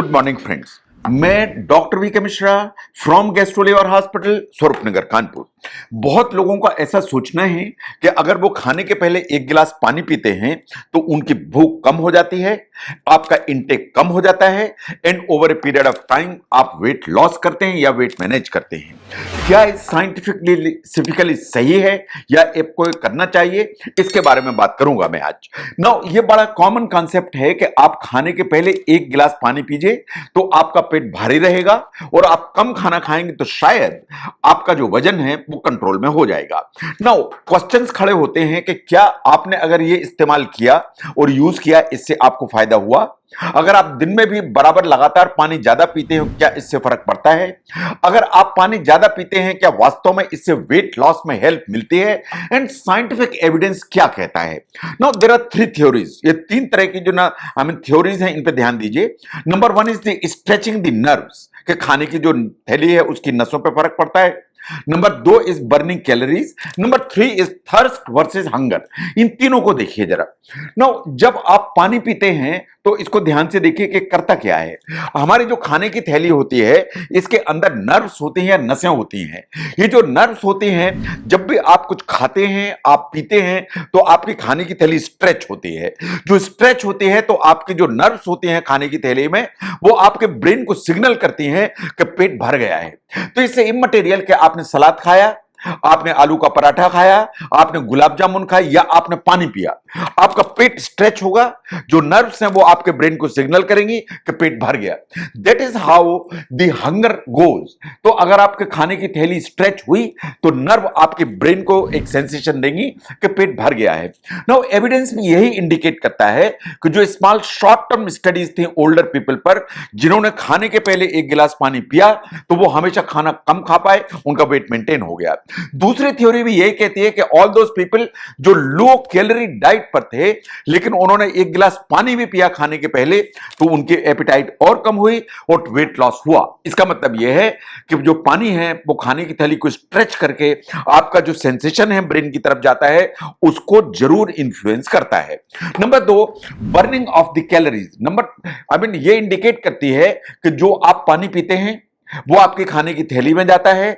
Good morning friends. मैं doctor V K Mishra from गैस्ट्रोलिवर hospital Swaroopnagar Kanpur. बहुत लोगों का ऐसा सोचना है कि अगर वो खाने के पहले एक गिलास पानी पीते हैं तो उनकी भूख कम हो जाती है, आपका इंटेक कम हो जाता है and over a period of time आप वेट लॉस करते हैं या वेट मैनेज करते हैं। क्या ये साइंटिफिकली सही है या आपको करना चाहिए, इसके बारे में बात करूंगा मैं आज। नाउ ये बड़ा कॉमन कॉन्सेप्ट है कि आप खाने के पहले एक गिलास पानी पीजिए तो आपका पेट भारी रहेगा और आप कम खाना खाएंगे तो शायद आपका जो वजन है वो कंट्रोल में हो जाएगा। नाउ क्वेश्चंस खड़े होते हैं कि क्या आपने अगर ये इस्तेमाल किया और यूज किया इससे आपको फायदा हुआ? अगर आप दिन में भी बराबर लगातार पानी ज्यादा पीते हो क्या इससे फर्क पड़ता है? अगर आप पानी ज्यादा पीते हैं क्या वास्तव में इससे वेट लॉस में हेल्प मिलती है? एंड साइंटिफिक एविडेंस क्या कहता है? Now there are three theories. ये तीन तरह की जो ना थ्योरीज हैं, इन पे ध्यान दीजिए। Number one is the stretching the nerves, कि खाने की जो थैली है उसकी नसों पे फर्क पड़ता है। नंबर दो is burning calories. Number three is thirst versus hunger. इन तीनों को देखिए जरा। नाउ जब आप पानी पीते हैं तो इसको ध्यान से देखिए कि करता क्या है। हमारी जो खाने की थैली होती है इसके अंदर नर्व्स होती हैं, नसें होती हैं। ये जो नर्व्स होती हैं, जब भी आप कुछ खाते हैं, आप पीते हैं तो आपकी खाने की थैली स्ट्रेच होती है। जो स्ट्रेच होती है तो आपकी जो नर्व्स होती हैं खाने की थैली में, वो आपके ब्रेन को सिग्नल करती हैं कि पेट भर गया है। तो इससे इमटेरियल कि आपने सलाद खाया, आपने आलू का पराठा खाया, आपने गुलाब जामुन खाया या आपने पानी पिया, आपका पेट स्ट्रेच होगा। जो नर्व्स हैं वो आपके ब्रेन को सिग्नल करेंगी कि पेट भर गया। That is how the hunger goes. तो अगर आपके खाने की थैली स्ट्रेच हुई तो नर्व आपके ब्रेन को एक सेंसेशन देंगी कि पेट भर गया है। नाउ एविडेंस भी यही इंडिकेट करता है कि जो स्मॉल शॉर्ट टर्म स्टडीज थी ओल्डर पीपल पर, जिन्होंने खाने के पहले एक गिलास पानी पिया तो वो हमेशा खाना कम खा पाए, उनका वेट मेंटेन हो गया। दूसरी थ्योरी भी यही कहती है कि ऑल दोस पीपल जो लो कैलोरी डाइट पर थे लेकिन उन्होंने एक गिलास पानी भी पिया खाने के पहले, तो उनकी एपिटाइट और कम हुई और वेट लॉस हुआ। इसका मतलब यह है कि जो पानी है वो खाने की थैली को स्ट्रेच करके आपका जो सेंसेशन है ब्रेन की तरफ जाता है उसको जरूर इंफ्लुएंस करता है। नंबर दो, बर्निंग ऑफ द कैलोरीज। ये इंडिकेट करती है कि जो आप पानी पीते हैं वो आपके खाने की थैली में जाता है,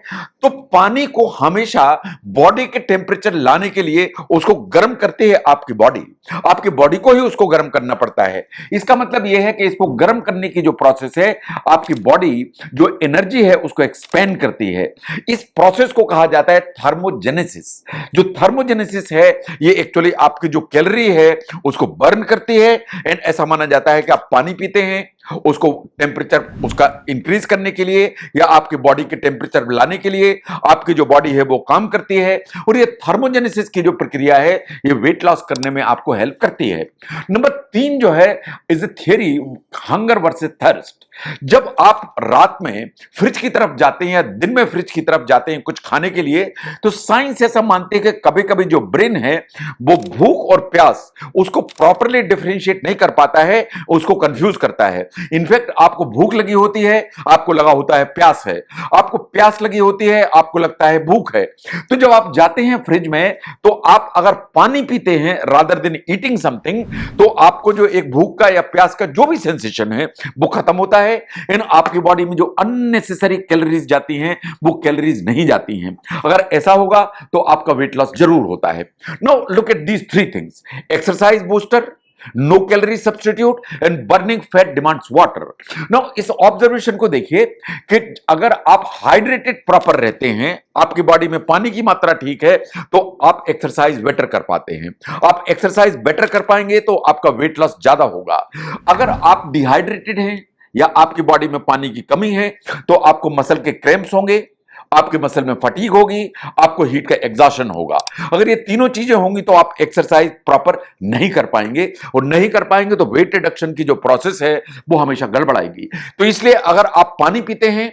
तो पानी को हमेशा बॉडी के टेम्परेचर लाने के लिए उसको गर्म करती है आपकी बॉडी। आपकी बॉडी को ही उसको गर्म करना पड़ता है। इसका मतलब यह है कि इसको गर्म करने की जो प्रोसेस है, आपकी बॉडी जो एनर्जी है उसको एक्सपेंड करती है। इस प्रोसेस को कहा जाता है थर्मोजेनेसिस। जो थर्मोजेनेसिस है ये एक्चुअली आपकी जो कैलोरी है उसको बर्न करती है। एंड ऐसा माना जाता है कि आप पानी पीते हैं उसको टेम्परेचर उसका इंक्रीज करने के लिए या आपकी बॉडी के टेम्परेचर लाने के लिए आपकी जो बॉडी है वो काम करती है। और ये थर्मोजेनेसिस की जो प्रक्रिया है ये वेट लॉस करने में आपको हेल्प करती है। नंबर तीन जो है is the theory hunger versus thirst. जब आप रात में फ्रिज की तरफ जाते हैं या दिन में फ्रिज की तरफ जाते हैं कुछ खाने के लिए, तो साइंस ऐसा मानते हैं कि कभी कभी जो ब्रेन है वो भूख और प्यास उसको प्रॉपरली डिफरेंशिएट नहीं कर पाता है, उसको कंफ्यूज करता है। इनफैक्ट आपको भूख लगी होती है, आपको लगा होता है प्यास है, आपको प्यास लगी होती है, आपको लगता है भूख है। तो जब आप जाते हैं फ्रिज में तो आप अगर पानी पीते हैं रादर देन ईटिंग समथिंग, तो आपको जो एक भूख का या प्यास का जो भी सेंसेशन है वो खत्म होता है। इन आपकी बॉडी में जो अननेसेसरी कैलोरीज जाती हैं वो कैलोरीज नहीं जाती हैं। अगर ऐसा होगा तो आपका वेट लॉस जरूर होता है। Now look at these three things: exercise booster, no calorie substitute and burning fat demands water. Now इस ऑब्जर्वेशन को देखिए कि अगर आप हाइड्रेटेड प्रॉपर रहते हैं, आपकी बॉडी में पानी की मात्रा ठीक है, तो आप एक्सरसाइज बेटर कर पाते हैं। आप एक्सरसाइज बेटर कर पाएंगे तो आपका वेट लॉस ज्यादा होगा। अगर आप डिहाइड्रेटेड हैं या आपकी बॉडी में पानी की कमी है तो आपको मसल के क्रैम्प्स होंगे, आपके मसल में फटीग होगी, आपको हीट का एग्जॉशन होगा। अगर ये तीनों चीजें होंगी तो आप एक्सरसाइज प्रॉपर नहीं कर पाएंगे, और नहीं कर पाएंगे तो वेट रिडक्शन की जो प्रोसेस है वो हमेशा गड़बड़ाएगी। तो इसलिए अगर आप पानी पीते हैं,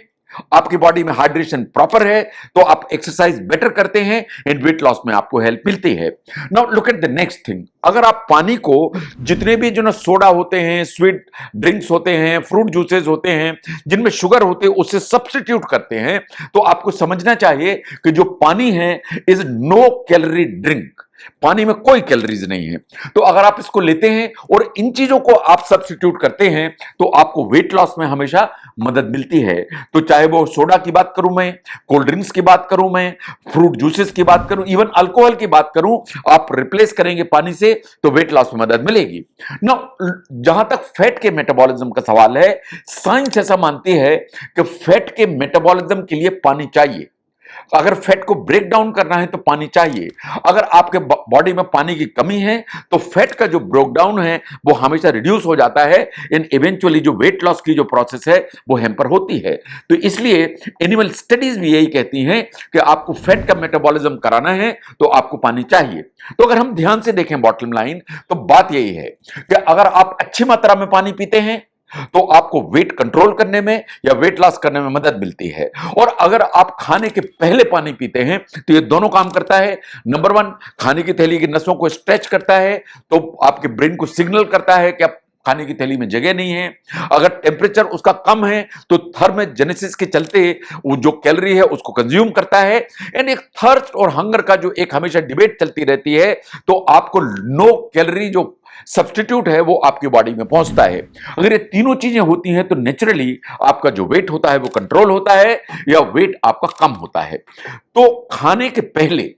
आपकी बॉडी में हाइड्रेशन प्रॉपर है, तो आप एक्सरसाइज बेटर करते हैं एंड वेट लॉस में आपको हेल्प मिलती है। Now look at the next thing. अगर आप पानी को जितने भी जो ना सोडा होते हैं, स्वीट ड्रिंक्स होते हैं, फ्रूट जूसेस होते हैं जिनमें शुगर होते हैं, उससे सब्स्टिट्यूट करते हैं, तो आपको समझना चाहिए कि जो पानी है इज नो कैलोरी ड्रिंक। पानी में कोई कैलोरीज नहीं है। तो अगर आप इसको लेते हैं और इन चीजों को आप सब्स्टिट्यूट करते हैं तो आपको वेट लॉस में हमेशा मदद मिलती है। तो चाहे वो सोडा की बात करूं मैं, कोल्ड ड्रिंक्स की बात करूं मैं, फ्रूट जूसेस की बात करूं, इवन अल्कोहल की बात करूं, आप रिप्लेस करेंगे पानी से तो वेट लॉस में मदद मिलेगी ना। जहां तक फैट के मेटाबॉलिज्म का सवाल है, साइंस ऐसा मानती है कि फैट के मेटाबॉलिज्म के लिए पानी चाहिए। अगर फैट को ब्रेक डाउन करना है तो पानी चाहिए। अगर आपके बॉडी में पानी की कमी है तो फैट का जो ब्रेक डाउन है वो हमेशा रिड्यूस हो जाता है, इन इवेंचुअली जो वेट लॉस की जो प्रोसेस है वो हैम्पर होती है। तो इसलिए एनिमल स्टडीज भी यही कहती हैं कि आपको फैट का मेटाबॉलिज्म कराना है तो आपको पानी चाहिए। तो अगर हम ध्यान से देखें बॉटम लाइन, तो बात यही है कि अगर आप अच्छी मात्रा में पानी पीते हैं तो आपको वेट कंट्रोल करने में या वेट लॉस करने में मदद मिलती है। और अगर आप खाने के पहले पानी पीते हैं तो ये दोनों काम करता है। नंबर 1, खाने की थैली की नसों को स्ट्रेच करता है, तो आपके ब्रेन को सिग्नल करता है कि अब खाने की थैली में जगह नहीं है। अगर टेम्परेचर उसका कम है तो थर्मोजेनेसिस के चलते वो जो कैलोरी है उसको कंज्यूम करता है। एंड एक थर्स्ट और हंगर का जो एक हमेशा डिबेट चलती रहती है, तो आपको नो कैलोरी जो सब्स्टिट्यूट है वो आपकी बॉडी में पहुंचता है। अगर ये तीनों चीजें होती हैं तो नेचुरली आपका जो वेट होता है वो कंट्रोल होता है या वेट आपका कम होता है। तो खाने के पहले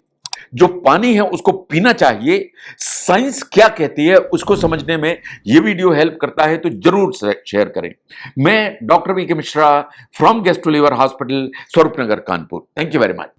जो पानी है उसको पीना चाहिए। साइंस क्या कहती है उसको समझने में ये वीडियो हेल्प करता है, तो जरूर शेयर करें। मैं doctor V K Mishra from gastro liver hospital, Swaroopnagar, Kanpur. Thank you very much.